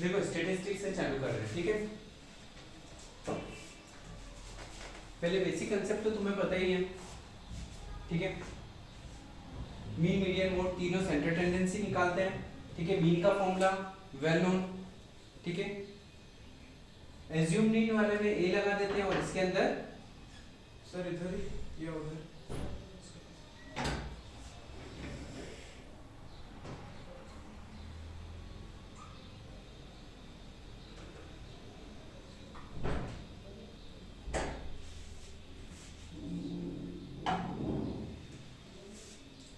देखो स्टैटिस्टिक्स से चालू कर रहे हैं, ठीक है। पहले बेसिक कंसेप्ट तो तुम्हें पता ही है, ठीक है। मीन मीडियन मोड तीनों सेंटर टेंडेंसी निकालते हैं, ठीक है। मीन का फॉर्मूला वेल नोन, ठीक है। एज्यूम मीन वाले में ए लगा देते हैं और इसके अंदर सर इधर ही या उधर?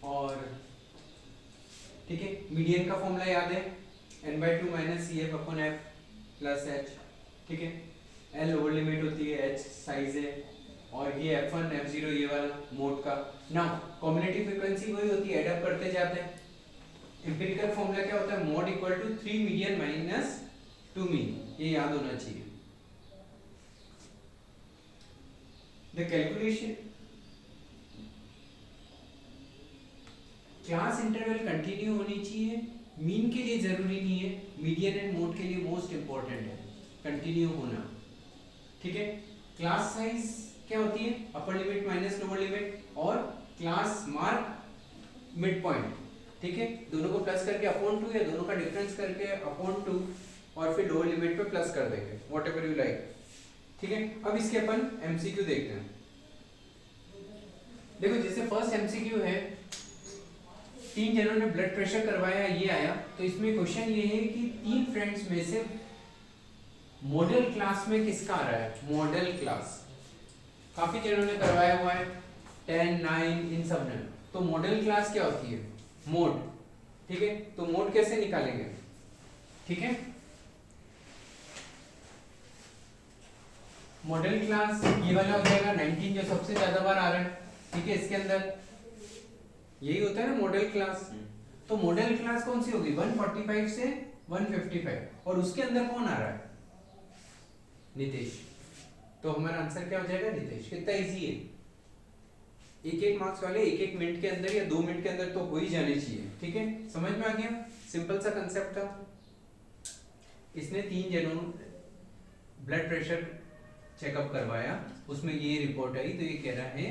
और ठीक है, मीडियन का फॉर्मूला याद है n/2 minus C F upon F plus H, ठीक है। एल लोअर लिमिट होती है, एच साइज है, और ये f1 f0 ये वाला मोड का। नाउ कॉम्बिनेटिव फ्रीक्वेंसी वही होती है, एड अप करते जाते हैं। एम्पिरिकल फॉर्मूला क्या होता है, mode equal to 3 median minus 2 mean, ये याद होना चाहिए। The calculation class interval continue होनी चाहिए, मीन के लिए जरूरी नहीं है, मीडियन एंड मोड के लिए मोस्ट इंपॉर्टेंट है कंटिन्यू होना, ठीक है। क्लास साइज क्या होती है, upper limit minus lower limit, और क्लास मार्क मिड पॉइंट, ठीक है। दोनों को प्लस करके अपॉन 2 या दोनों का डिफरेंस करके अपॉन 2 और फिर लोअर लिमिट पे प्लस कर देंगे, व्हाटएवर यू लाइक, ठीक है। अब इसके अपन एमसीक्यू देखते हैं। देखो जैसे फर्स्ट एमसीक्यू है, 3 जनों ने ब्लड प्रेशर करवाया, ये आया, तो इसमें क्वेश्चन ये है कि 3 फ्रेंड्स में से मॉडल क्लास में किसका आ रहा है, मॉडल क्लास। काफी जनों ने करवाया हुआ है, 10, 9 इन सब ने। तो मॉडल क्लास क्या होती है, मोड, ठीक है। तो मोड कैसे निकालेंगे, ठीक है। मॉडल क्लास ये वाला हो जाएगा 19 जो सबसे ज्यादा बार आ रहा है, ठीक है। इसके अंदर यही होता है ना मॉडल क्लास। तो मॉडल क्लास कौन सी होगी, 145 से 155, और उसके अंदर कौन आ रहा है, नितेश। तो हमारा आंसर क्या हो जाएगा, नितेश। कितना इजी है, एक एक मार्क्स वाले एक एक मिनट के अंदर या 2 मिनट के अंदर तो हो ही जाने चाहिए, ठीक है। समझ में आ गया, सिंपल सा कंसेप्ट था। इसने 3 जनों ब्लड प्रेशर चेकअप करवाया, उसमें ये रिपोर्ट आई, तो ये कह रहा है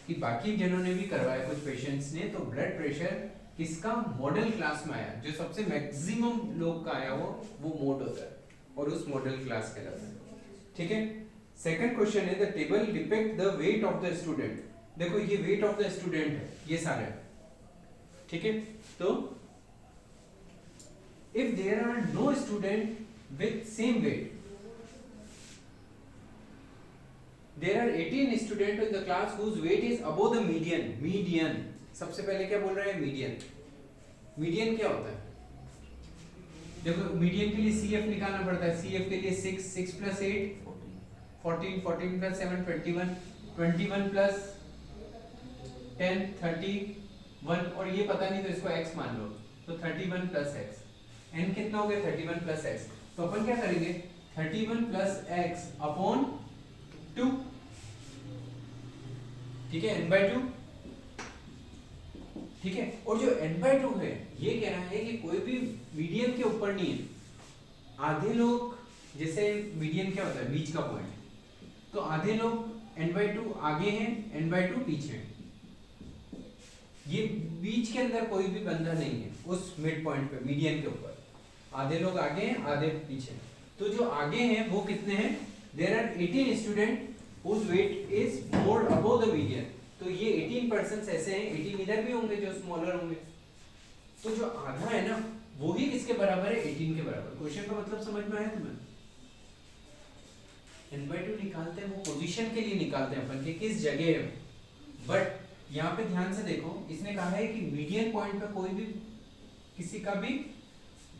कि बाकी जनों ने भी करवाया, कुछ पेशेंट्स ने, तो ब्लड प्रेशर किसका, मॉडल क्लास में आया। जो सबसे मैक्सिमम लोग का आया वो मोड होता है, और उस मॉडल क्लास कहलाता है, ठीक है। सेकंड क्वेश्चन है, the table depict the weight of the student. देखो ये वेट ऑफ द स्टूडेंट है, ये सारे, ठीक है। तो if there are no student with same weight, there are 18 students in the class whose weight is above the median. median सबसे पहले क्या बोल रहा है, मीडियन। मीडियन क्या होता है, देखो मीडियन के लिए CF निकालना पड़ता है। CF के लिए 6, 6 plus 8 14, 14 plus 7 21, 21 plus 10 31, और ये पता नहीं तो इसको x मान लो, तो 31 plus x। n कितना हो गया, 31 plus x। तो अपन क्या करेंगे, 31 plus x अपॉन 2, ठीक है, n/2, ठीक है। और जो n/2 है, ये कह रहा है कि कोई भी मीडियन के ऊपर नहीं है। आधे लोग, जैसे मीडियन क्या होता है, बीच का पॉइंट, तो आधे लोग n/2 आगे हैं, n/2 पीछे हैं। ये बीच के अंदर कोई भी बंदा नहीं है उस मिड पॉइंट पे, मीडियन के ऊपर। आधे लोग आगे हैं, आधे पीछे। तो जो आगे हैं वो कितने हैं, there are 18 student whose weight is more above the median। तो ये 18% ऐसे हैं, 18 इधर भी होंगे जो स्मॉलर होंगे। तो जो आधा है ना, वो ही किसके बराबर है, 18 के बराबर। क्वेश्चन का मतलब समझ में आया तुम्हें। n/2 निकालते हैं, वो पोजीशन के लिए निकालते हैं अपन, कि किस जगह है। बट यहाँ पे ध्यान से देखो, इसने कहा है कि मीडियन पॉइंट पे कोई भी किसी का भी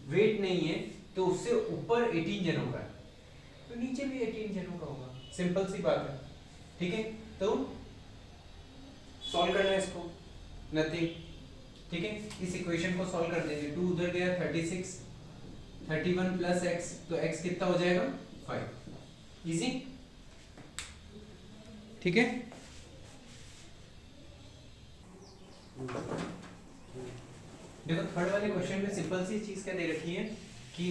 वेट नहीं है, तो उससे ऊपर 18 जनों का है, तो नीचे भी 18 जनों का होगा। सिंपल सी बात है, ठीक है। तो सॉल्व करना है इसको, नथिंग, ठीक है। इस इक्वेशन को सॉल्व कर देंगे, 2 उधर गया 36, 31 प्लस x, तो x कितना हो जाएगा, 5। इजी, ठीक है। देखो थर्ड वाले क्वेश्चन में सिंपल सी चीज क्या दे रखी है, कि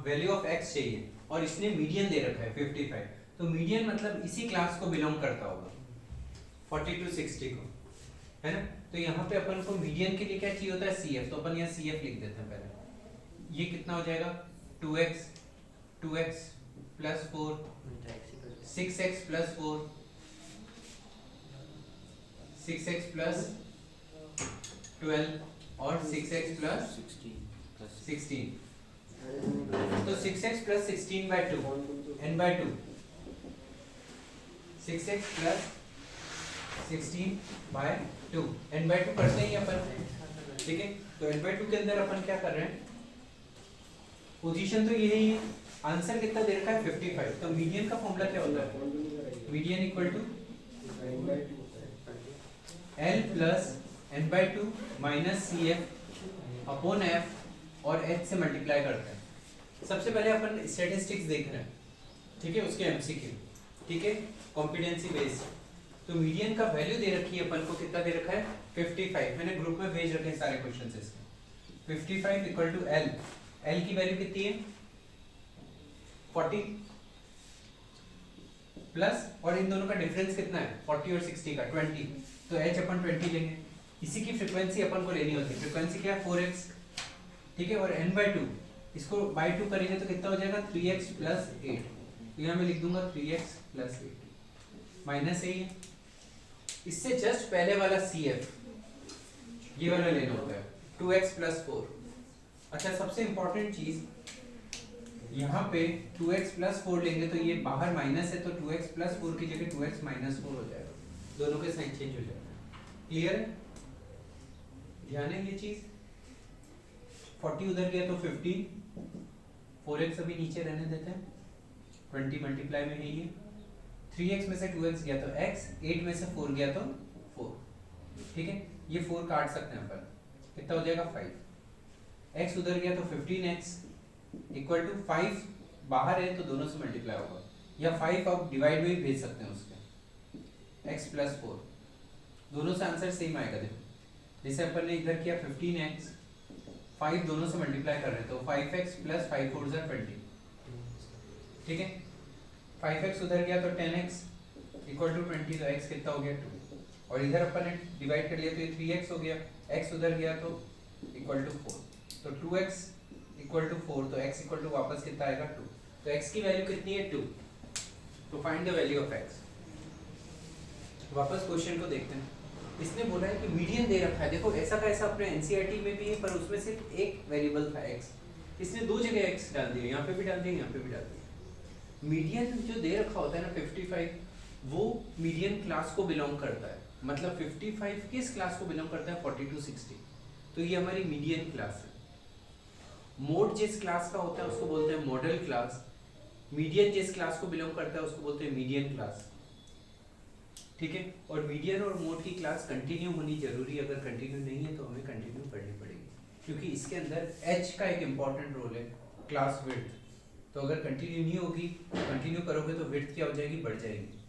वैल्यू ऑफ x चाहिए और इसने मीडियन दे रखा है 55, तो मीडियन मतलब इसी क्लास को बिलोंग करता होगा 40 to 60 को, है ना। तो यहाँ पे अपन को मीडियन के लिए क्या चाहिए होता है CF, तो अपन यहाँ CF लिख देते हैं पहले। ये कितना हो जाएगा 2x plus 4 6x plus 4 6x plus 12 और 6x प्लस 16, तो 6x plus 16 by 2 n by 2 6x plus 16 by 2 n by 2 करते ही अपन, ठीक है। तो n by 2 के अंदर अपन क्या कर रहे हैं, पोजीशन तो यही है, आंसर कितना दे रखा है 55, तो मीडियन का फॉर्मूला क्या होता है, median equal to L plus n by 2 minus CF upon F और H से मल्टीप्लाई करते हैं। सबसे पहले अपन स्टैटिस्टिक्स देख रहे हैं, ठीक है, उसके MCQ, ठीक है, कॉम्पिटेंसी बेस्ड। तो मीडियन का वैल्यू दे रखी है अपन को, कितना दे रखा है 55, मैंने ग्रुप में भेज रखे हैं सारे क्वेश्चंस इसके। 55 इक्वल टू L, L की वैल्यू कितनी है 40 प्लस, और इन दोनों का डिफरेंस कितना है 40 और 60 का 20, तो H अपन 20 लेंगे। इसी की फ्रीक्वेंसी अपन को लेनी होती है, फ्रीक्वेंसी क्या है 4x, ठीक है, और n by 2 इसको by 2 करेंगे तो कितना हो जाएगा 3x प्लस 8, तो यहाँ मैं लिख दूंगा 3x प्लस 8 माइनस यही है। इससे जस्ट पहले वाला CF ये वाला लेना होता है 2x प्लस 4। अच्छा, सबसे इंपॉर्टेंट चीज यहाँ पे 2x प्लस 4 लेंगे तो ये बाहर माइनस है, तो 2x प्लस 4 की जगह 2x माइनस 4 हो जाएगा, दोनों के साइन चेंज हो जाएगा। क्लियर है, ध्यान है ये चीज। 40 उधर गया तो 15, 4x अभी नीचे रहने देते हैं, 20 मल्टीप्लाई में है ये, 3x में से 2x गया तो x, 8 में से 4 गया तो 4, ठीक है, ये 4 काट सकते हैं अपन, कितना हो जाएगा 5, x उधर गया तो 15x इक्वल टू 5 बाहर है तो दोनों से मल्टीप्लाई होगा, या 5 आप डिवाइड में भी भेज सकते हैं उसके, x प्लस 4, दोनों से आंसर सेम आएगा। देखो जैसे अपन ने इधर किया 15x, 5 दोनों से मल्टीप्लाई कर रहे हैं तो 5x प्लस 5 4 20, ठीक है, 5x उधर गया तो 10x इक्वल टू 20, तो x कितना हो गया 2, और इधर अपन ने डिवाइड कर लिया तो ये 3x हो गया, x उधर गया तो इक्वल टू 4, तो 2x इक्वल टू 4, तो x इक्वल टू वापस कितना आएगा 2, तो x की वैल्यू कितनी है 2, तो find the value of x। वापस क्वेश्चन को देखते हैं, इसने बोला है कि मीडियन दे रखा है, देखो ऐसा का ऐसा अपने एनसीईआरटी में भी है, पर उसमें सिर्फ एक वेरिएबल था x, इसने दो जगह x डाल दिया, यहाँ पे भी डाल दिया, यहाँ पे भी डाल दिया। मीडियन जो दे रखा होता है ना 55, वो मीडियन क्लास को बिलोंग करता है, मतलब 55 किस क्लास को बिलोंग करता है 40 to 60, तो ये हमारी मीडियन क्लास है। मोड जिस क्लास का होता है उसको बोलते हैं मॉडल क्लास, मीडियन जिस क्लास को बिलोंग करता है उसको बोलते हैं मीडियन क्लास, ठीक है। और मीडियन और मोड की क्लास कंटिन्यू होनी जरूरी है, अगर कंटिन्यू नहीं है तो हमें कंटिन्यू करनी पड़ेगी, क्योंकि इसके अंदर h का एक इंपॉर्टेंट रोल है, क्लास विड्थ, तो अगर कंटिन्यू नहीं होगी, कंटिन्यू करोगे तो विड्थ क्या हो जाएगी, बढ़ जाएगी,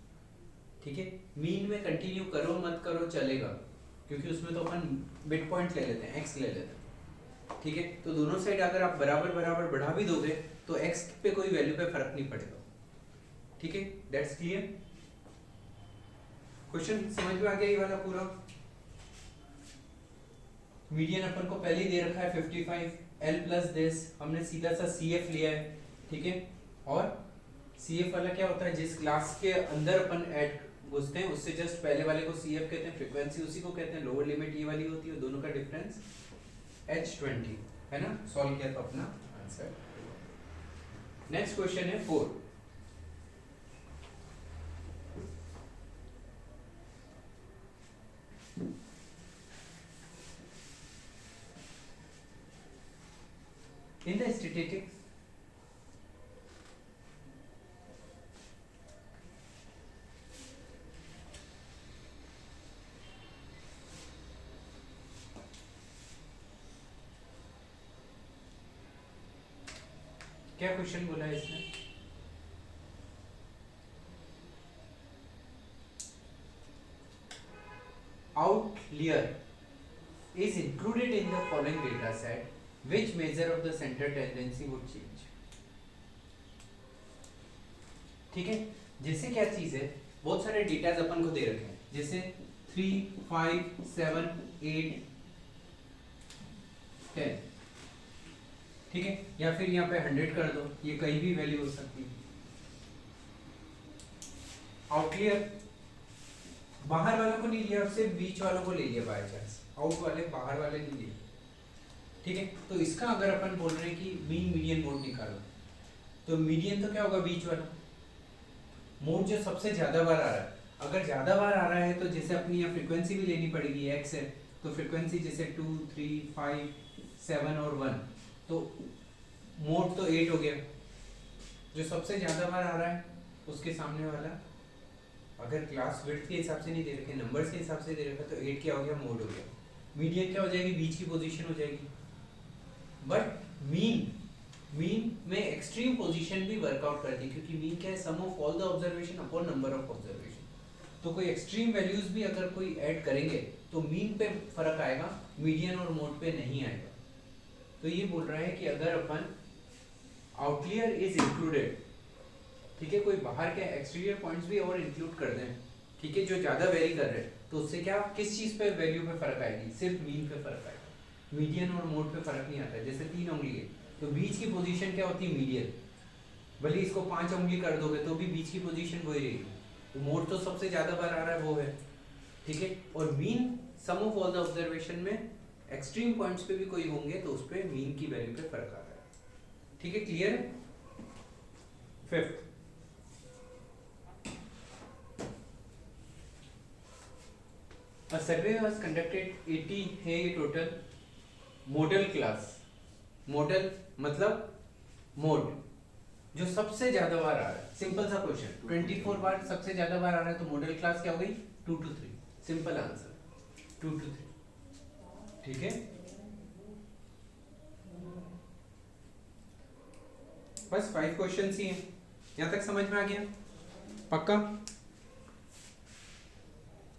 ठीक है। मीन में कंटिन्यू करो मत करो चलेगा, क्योंकि उसमें तो अपन मिड पॉइंट ले लेते हैं, x ले लेते हैं, ठीक है। तो दोनों साइड अगर आप बराबर बराबर बढ़ा भी दोगे तो x पे कोई वैल्यू पे फर्क नहीं पड़ेगा, ठीक है। दैट्स क्लियर, क्वेश्चन समझ में आ गया ये वाला पूरा। मीडियन अपन को पहले ही दे रखा है 55, L प्लस दिस, हमने सीधा सा CF लिया है, ठीक है। और CF वाला क्या होता है, जिस क्लास के अंदर अपन ऐड घुसते हैं उससे जस्ट पहले वाले को CF कहते हैं, फ्रीक्वेंसी उसी को कहते हैं, लोअर लिमिट ये वाली होती है, दोनों का डिफरेंस H20, है ना। सॉल्व किया तो अपना आंसर। नेक्स्ट क्वेश्चन है 4, in the statistics क्या क्वेश्चन बोला है इसने, outlier is included in the following data set which measure of the center tendency would change. ठीक है, जैसे क्या चीज है, बहुत सारे डेटाज अपन को दे रखे हैं, जैसे 3, 5, 7, 8, 10, ठीक है, या फिर यहाँ पे 100 कर दो, ये कहीं भी वैल्यू हो सकती है। आउटलियर बाहर वालों को नहीं लिया, सिर्फ बीच वालों को ले लिया बाय चांस, आउट वाले बाहर वाले नहीं लिए, ठीक है। तो इसका अगर अपन बोल रहे हैं कि मीन मीडियन मोड निकालो, तो मीडियन तो क्या होगा, बीच वाला मोड जो सबसे ज्यादा बार आ रहा है। अगर ज्यादा बार आ रहा है तो जैसे अपनी यहाँ फ्रीक्वेंसी भी लेनी पड़ेगी, एक्स है तो फ्रीक्वेंसी जैसे 2, 3, 5, 7 और 1, तो मोड तो 8 हो गया। जो सबसे ज्यादा बार आ रहा है उसके सामने वाला, अगर क्लास विड्थ के हिसाब से नहीं दे रखे, नंबर्स के हिसाब से दे रखा, तो 8 क्या हो गया, मोड हो गया। मीडियन क्या हो जाएगी, बीच की पोजीशन हो जाएगी। बट मीन में एक्सट्रीम पोजीशन भी वर्कआउट करती है, क्योंकि मीन क्या है, sum of all the observation upon number of observation. तो कोई एक्सट्रीम वैल्यूज भी अगर कोई ऐड करेंगे तो मीन पे फर्क आएगा, मीडियन और मोड पे नहीं आएगा। तो ये बोल रहा है कि अगर अपन आउटलियर इज इंक्लूडेड, ठीक है, कोई बाहर के एक्सटीरियर पॉइंट्स भी और इंक्लूड कर दें, ठीक है, जो ज्यादा वेरी कर रहे हैं, तो उससे क्या, किस चीज पे वैल्यू पे फर्क आएगी, सिर्फ मीन पे फर्क आएगा, मीडियन और मोड पे फर्क नहीं आता है। जैसे 3 उंगली है तो बीच की पोजीशन क्या होती है, मीडियन, भले इसको 5 उंगली कर दोगे तो भी बीच की पोजीशन वही रहेगी। तो मोड तो सबसे ज्यादा बार आ रहा है, वो है, ठीक है। और mean sum of all the observation में एक्सट्रीम पॉइंट्स पे भी कोई होंगे तो उस पे मीन की वैल्यू पे फर्क आ रहा है, ठीक है, क्लियर है। Fifth, A survey was conducted 80 है ये टोटल मॉडल क्लास, मॉडल मतलब मोड जो सबसे ज्यादा बार आ रहा है। सिंपल सा क्वेश्चन, 24 बार सबसे ज्यादा बार आ रहा है तो मॉडल क्लास क्या हो गई, 2 to 3, सिंपल आंसर 2 to 3, ठीक है। बस 5 क्वेश्चंस ही हैं, यहाँ तक समझ में आ गया, पक्का।